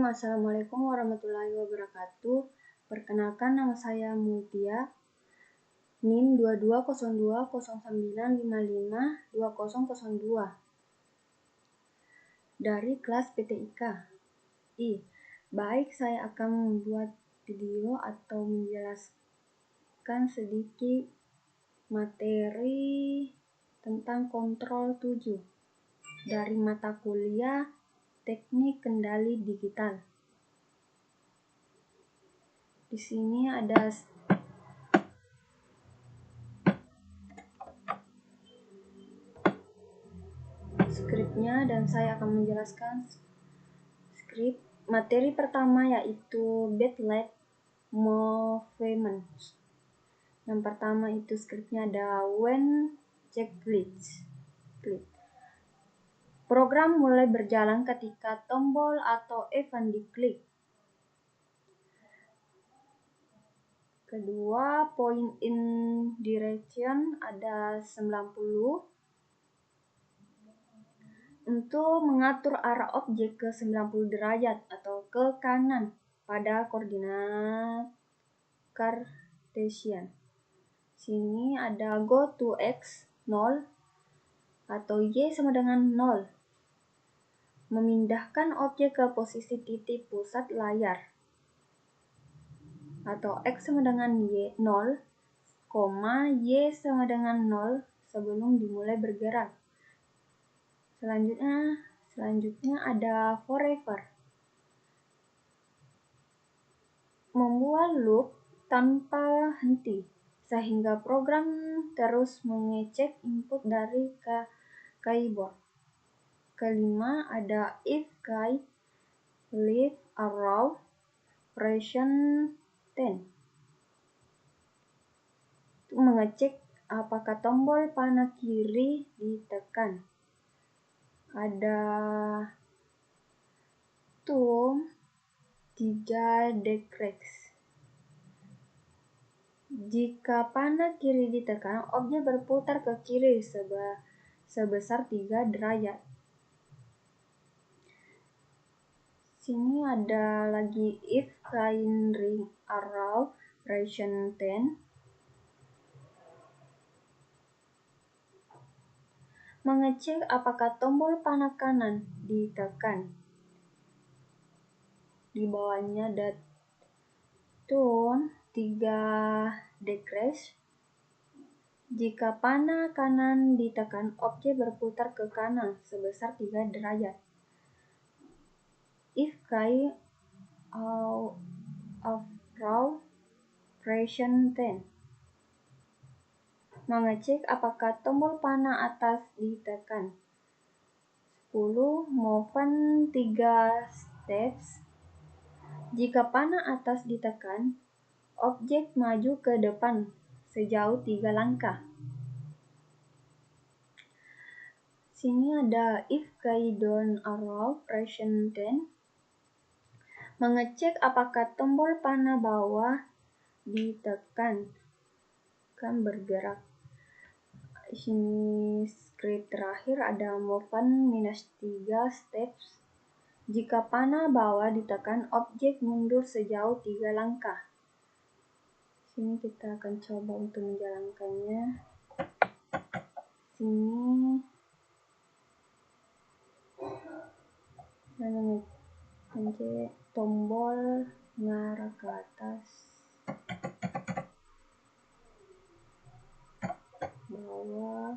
Assalamualaikum warahmatullahi wabarakatuh. Perkenalkan, nama saya Mutia, NIM 220209552002 dari kelas PTIK. Baik, saya akan membuat video atau menjelaskan sedikit materi tentang kontrol 7 dari mata kuliah Teknik Kendali Digital. Di sini ada skripnya dan saya akan menjelaskan skrip. Materi pertama yaitu Bit-Lab Movement. Yang pertama itu skripnya ada When Checklist. Program mulai berjalan ketika tombol atau event diklik. Kedua, point in direction ada 90. Untuk mengatur arah objek ke 90 derajat atau ke kanan pada koordinat Cartesian. Sini ada go to x 0 atau y sama dengan 0. Memindahkan objek ke posisi titik pusat layar. Atau x sama dengan y 0, y sama dengan 0 sebelum dimulai bergerak. Selanjutnya ada forever. Membuat loop tanpa henti sehingga program terus mengecek input dari keyboard. Kelima ada if key left arrow operation 10. Untuk mengecek apakah tombol panah kiri ditekan. Ada tool 3 decrease. Jika panah kiri ditekan, objek berputar ke kiri sebesar 3 derajat. Sini ada lagi if kind ring arrow operation 10. Mengecek apakah tombol panah kanan ditekan. Di bawahnya ada tool 3 decrease. Jika panah kanan ditekan, objek berputar ke kanan sebesar 3 derajat. If key arrow operation 10. Mengecek apakah tombol panah atas ditekan. 10. Movement 3 steps. Jika panah atas ditekan, objek maju ke depan sejauh 3 langkah. Sini ada if key down arrow operation 10. Mengecek apakah tombol panah bawah ditekan kan bergerak. Di sini skrip terakhir ada movement -3 steps. Jika panah bawah ditekan, objek mundur sejauh 3 langkah. Sini kita akan coba untuk menjalankannya. Sini pencet tombol mengarah ke atas, bawah,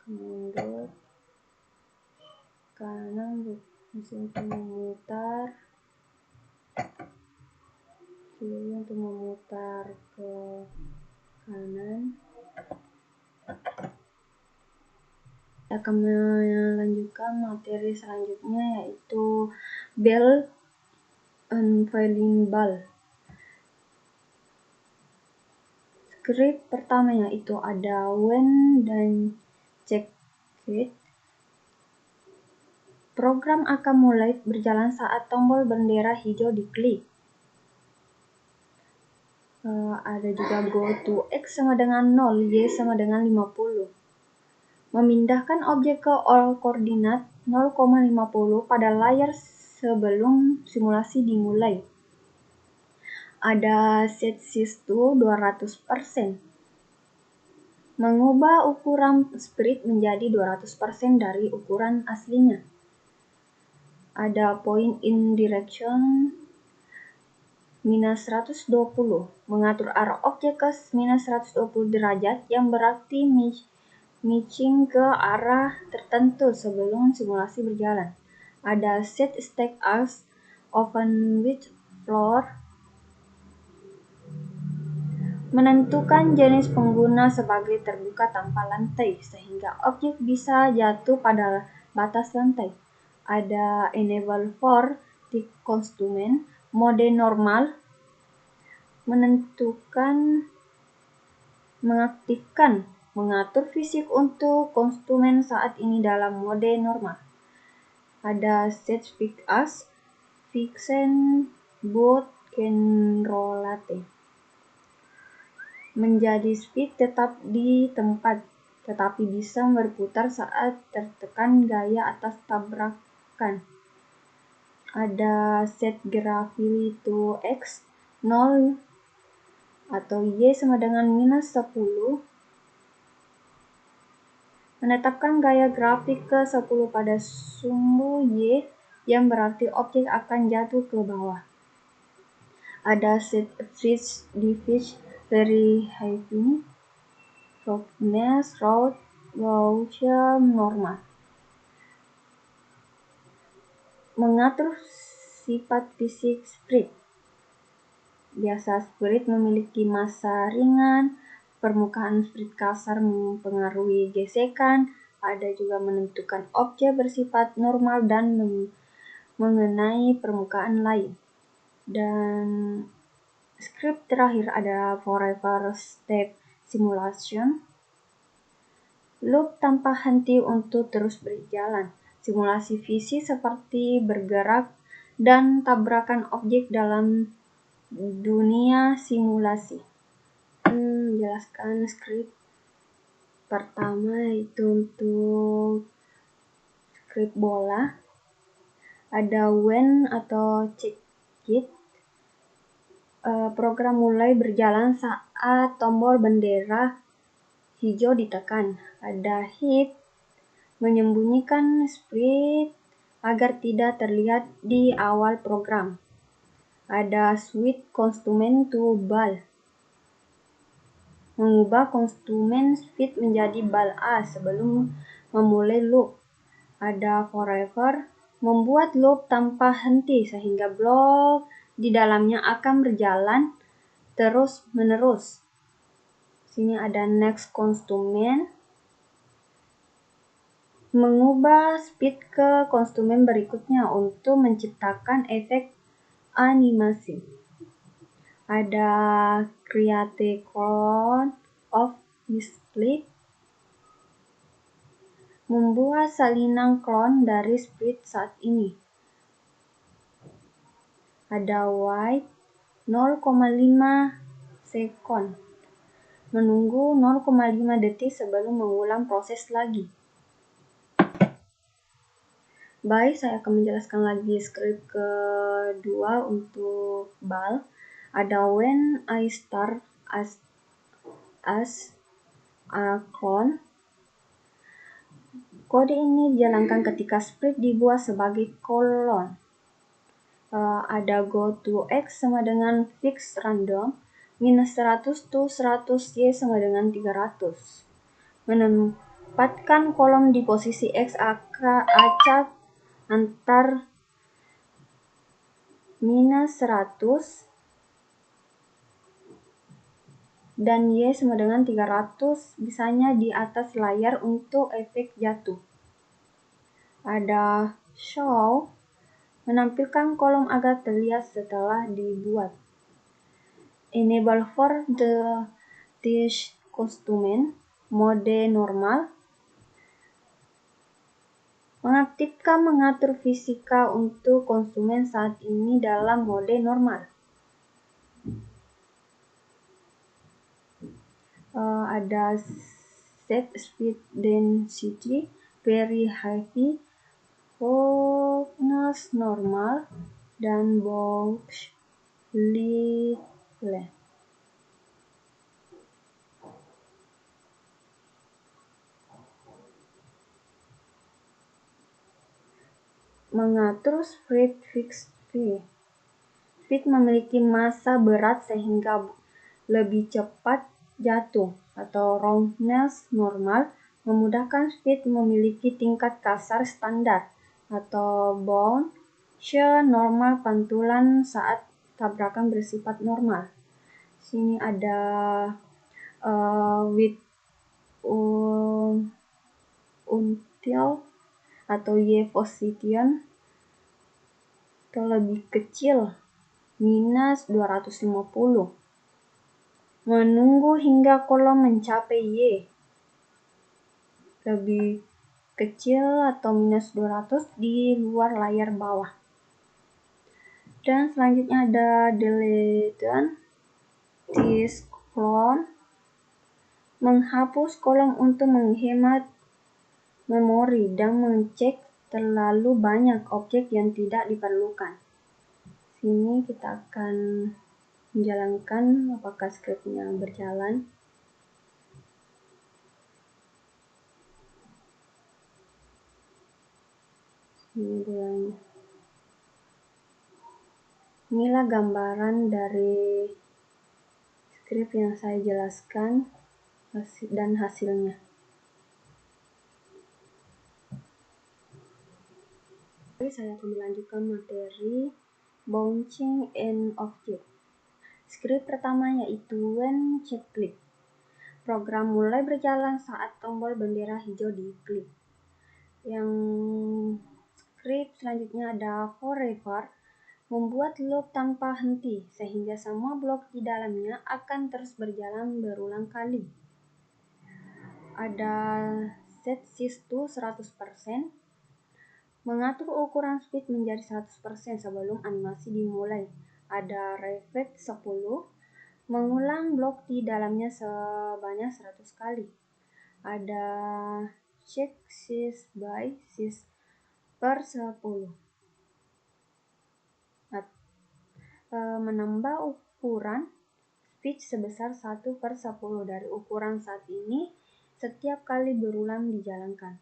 mundur, kanan, mesin untuk memutar, kiri untuk memutar ke kanan. Kita akan melanjutkan materi selanjutnya yaitu bell unveiling ball. Skrip pertama yaitu ada when dan checklist. Program akan mulai berjalan saat tombol bendera hijau diklik. Ada juga go to x sama dengan 0, y sama dengan 50. Memindahkan objek ke koordinat 0,50 pada layar sebelum simulasi dimulai. Ada set sys2 200%. Mengubah ukuran spirit menjadi 200% dari ukuran aslinya. Ada point in direction minus 120. Mengatur arah objek ke minus 120 derajat yang berarti matching ke arah tertentu sebelum simulasi berjalan. Ada set stack as open with floor. Menentukan jenis pengguna sebagai terbuka tanpa lantai, sehingga objek bisa jatuh pada batas lantai. Ada enable for the konsumen, mode normal, mengaktifkan, mengatur fisik untuk konsumen saat ini dalam mode normal. Ada set fix as, fixen boot can rollate. Menjadi speed tetap di tempat, tetapi bisa berputar saat tertekan gaya atas tabrakan. Ada set gravity to x 0 atau y sama dengan minus 10. Menetapkan gaya grafik ke 10 pada sumbu y yang berarti objek akan jatuh ke bawah. Ada set pitch diffuse very heavy, roughness, road, Gaussian normal. Mengatur sifat fisik spirit. Biasa spirit memiliki massa ringan, permukaan spirit kasar mempengaruhi gesekan, ada juga menentukan objek bersifat normal dan mengenai permukaan lain. Dan script terakhir ada forever step simulation, loop tanpa henti untuk terus berjalan. Simulasi fisik seperti bergerak dan tabrakan objek dalam dunia simulasi. Menjelaskan script pertama itu untuk script bola. Ada when atau check it. Program mulai berjalan saat tombol bendera hijau ditekan. Ada hit, menyembunyikan spirit agar tidak terlihat di awal program. Ada switch konsumen to ball, mengubah konsumen speed menjadi bal A sebelum memulai loop. Ada forever, membuat loop tanpa henti sehingga blok di dalamnya akan berjalan terus-menerus. Sini ada next konsumen, mengubah speed ke konsumen berikutnya untuk menciptakan efek animasi. Ada create clone of display, membuat salinan klon dari speed saat ini. Ada wait 0,5 second, menunggu 0,5 detik sebelum mengulang proses lagi. Baik, saya akan menjelaskan lagi script kedua untuk bal. Ada when I start as a clone. Kode ini dijalankan ketika script dibuat sebagai clone. Ada go to x sama dengan fix random, minus 100 to 100 y sama dengan 300. Menempatkan kolom di posisi x acak antar minus 100 dan y sama dengan 300, bisanya di atas layar untuk efek jatuh. Ada show, menampilkan kolom agar terlihat setelah dibuat. Enable for the disk konsumen, mode normal, mengaktifkan mengatur fisika untuk konsumen saat ini dalam mode normal. Ada set speed density very heavy, Boldness normal dan bold little. Mengatur speed fixed speed. Speed memiliki massa berat sehingga lebih cepat jatuh, atau roundness normal memudahkan speed memiliki tingkat kasar standar, atau bound shear normal pantulan saat tabrakan bersifat normal. Sini ada with until atau Y position atau lebih kecil minus 250. Menunggu hingga kolom mencapai Y lebih kecil atau minus 200 di luar layar bawah. Dan selanjutnya ada delete this column, menghapus kolom untuk menghemat memori dan mengecek terlalu banyak objek yang tidak diperlukan. Sini kita akan menjalankan apakah skripnya berjalan. Inilah gambaran dari skrip yang saya jelaskan dan hasilnya. Saya akan melanjutkan materi Bouncing an Object. Skrip pertama yaitu when check click. Program mulai berjalan saat tombol bendera hijau diklik. Yang skrip selanjutnya ada forever, membuat loop tanpa henti sehingga semua blok di dalamnya akan terus berjalan berulang kali. Ada set sys to 100%, mengatur ukuran speed menjadi 100% sebelum animasi dimulai. Ada reflect 10, mengulang blok di dalamnya sebanyak 100 kali. Ada check sys by sys per 10. Menambah ukuran speed sebesar 1/10 dari ukuran saat ini setiap kali berulang dijalankan.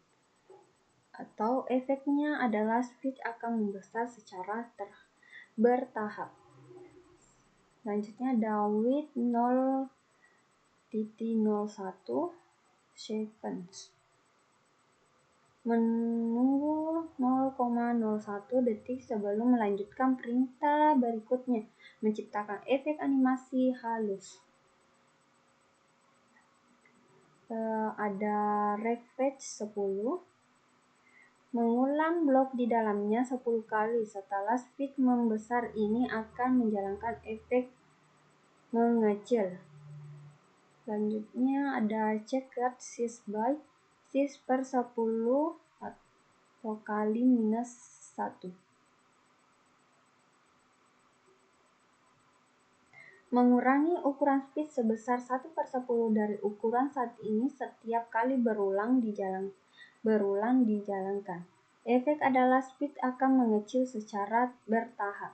Atau efeknya adalah speed akan membesar secara bertahap. Selanjutnya ada with 0.01 seconds. Menunggu 0,01 detik sebelum melanjutkan perintah berikutnya, menciptakan efek animasi halus. Ada refresh 10, mengulang blok di dalamnya 10 kali. Setelah speed membesar ini akan menjalankan efek mengecil. Selanjutnya ada checkered sys by sys per 10 atau kali minus 1. Mengurangi ukuran speed sebesar 1/10 dari ukuran saat ini setiap kali berulang dijalankan. Efek adalah speed akan mengecil secara bertahap.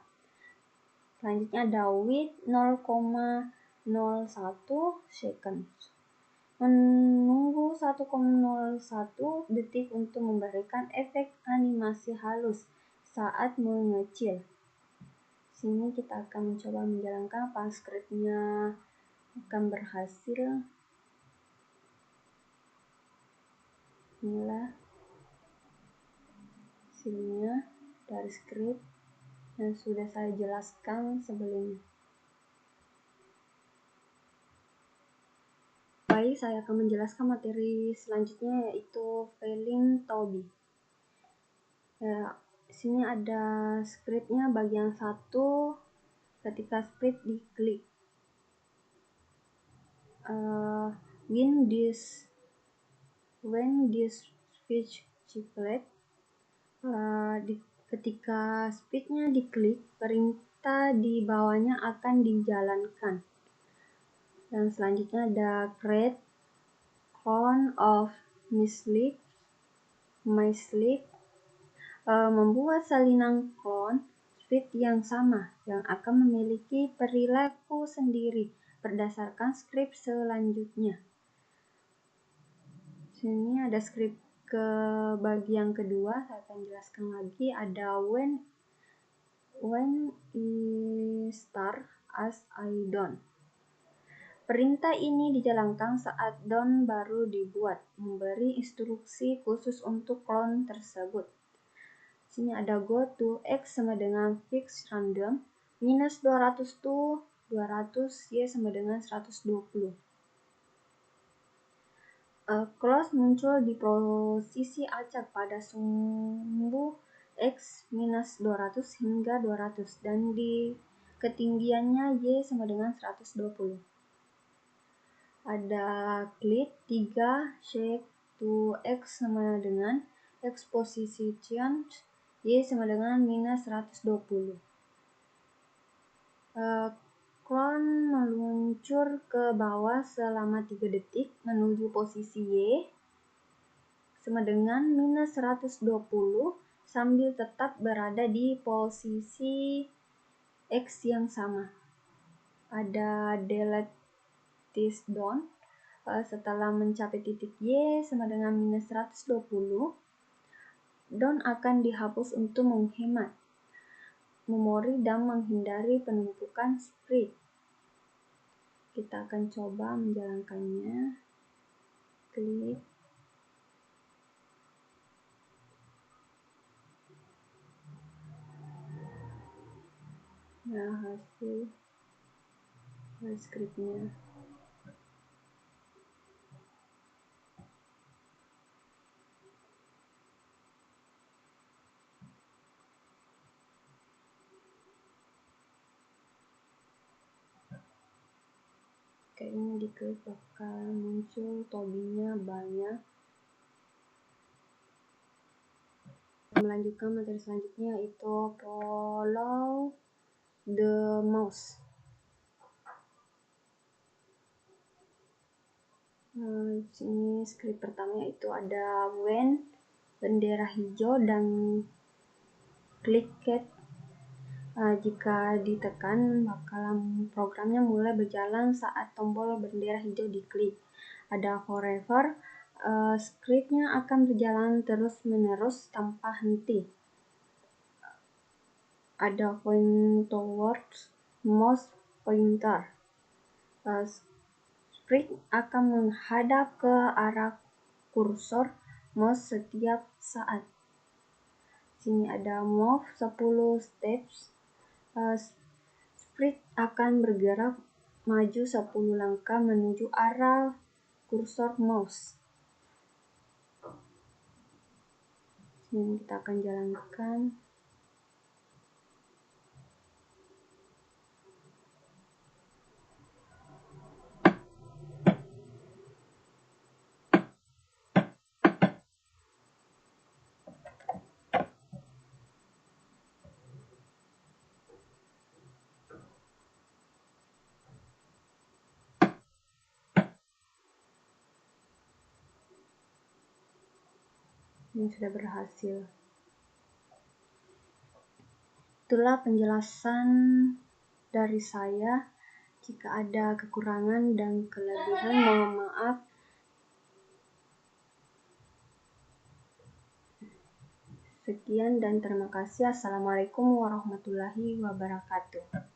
Selanjutnya ada with 0,01 seconds. Menunggu 1,01 detik untuk memberikan efek animasi halus saat mengecil. Sini kita akan mencoba menjalankan apa skripnya akan berhasil. Inilah hasilnya dari skrip yang sudah saya jelaskan sebelumnya. Baik, saya akan menjelaskan materi selanjutnya yaitu failing to be. Sini ada skripnya bagian 1 ketika speed diklik. When this speech chiclet, ketika speednya diklik, perintah di bawahnya akan dijalankan. Dan selanjutnya ada create clone of my sleep. membuat salinan klon script yang sama yang akan memiliki perilaku sendiri berdasarkan script selanjutnya. Sini ada script ke bagian kedua, saya akan jelaskan lagi. Ada when is start as I don't. Perintah ini dijalankan saat don't baru dibuat, memberi instruksi khusus untuk klon tersebut. Sini ada go to x sama dengan fix random minus 200 to 200 y sama dengan 120. Close muncul di posisi acak pada sumbu x minus 200 hingga 200 dan di ketinggiannya y sama dengan 120. Ada klik 3 shake to x sama dengan x position y sama dengan minus 120. Klon meluncur ke bawah selama 3 detik menuju posisi y sama dengan minus 120 sambil tetap berada di posisi x yang sama. Ada delete this don't. Setelah mencapai titik y sama dengan minus 120, don't akan dihapus untuk menghemat memori dan menghindari penumpukan script. Kita akan coba menjalankannya. Klik. Nah, hasil scriptnya. Oke, ini diklik bakal muncul tobinya banyak. Melanjutkan materi selanjutnya yaitu follow the mouse. Sini script pertama yaitu ada when bendera hijau dan klik cat. Jika ditekan, bakalan programnya mulai berjalan saat tombol bendera hijau diklik. Ada forever, scriptnya akan berjalan terus-menerus tanpa henti. Ada point towards mouse pointer, script akan menghadap ke arah kursor mouse setiap saat. Sini ada move 10 steps. Script akan bergerak maju 10 langkah menuju arah kursor mouse. Sini kita akan jalankan. Ini sudah berhasil. Itulah penjelasan dari saya. Jika ada kekurangan dan kelebihan, mohon maaf. Sekian dan terima kasih. Assalamualaikum warahmatullahi wabarakatuh.